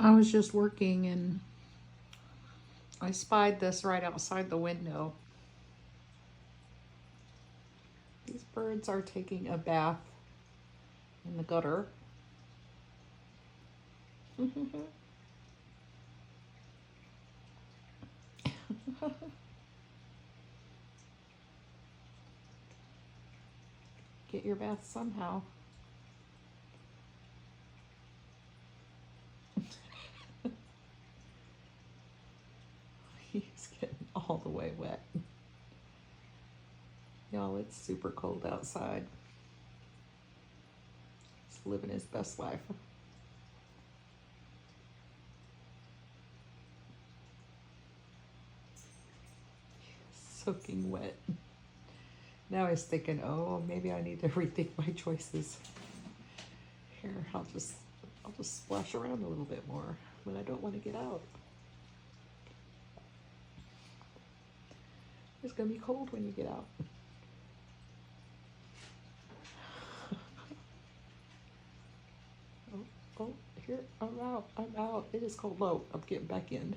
I was just working and I spied this right outside the window. These birds are taking a bath in the gutter. Get your bath somehow. He's getting all the way wet. Y'all, it's super cold outside. He's living his best life. Soaking wet. Now he's thinking, oh, maybe I need to rethink my choices. Here, I'll just splash around a little bit more, but I don't want to get out. It's gonna be cold when you get out. Oh, here, I'm out. It is cold. Low. I'm getting back in.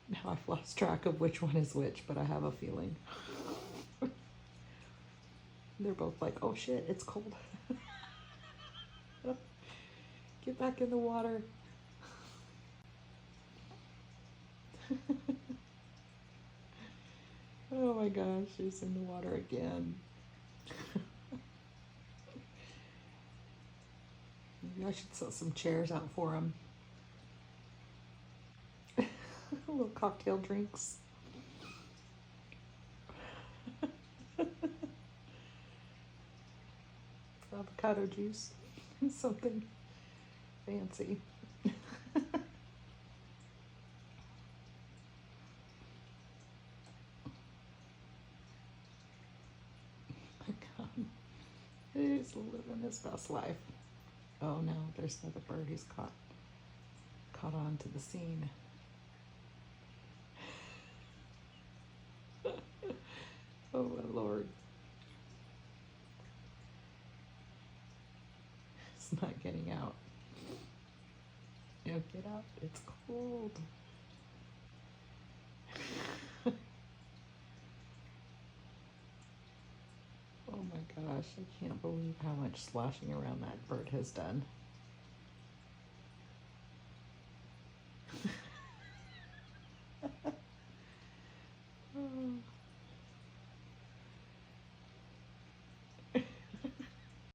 Now I've lost track of which one is which, but I have a feeling. They're both like, oh shit, it's cold. Get back in the water. Oh my gosh, he's in the water again. Maybe I should set some chairs out for him. Little cocktail drinks. Avocado juice. Something fancy. He's living his best life. Oh no, there's another bird he's caught on to the scene. Oh my lord. It's not getting out. No, get out. It's cold. Oh my gosh, I can't believe how much sloshing around that bird has done.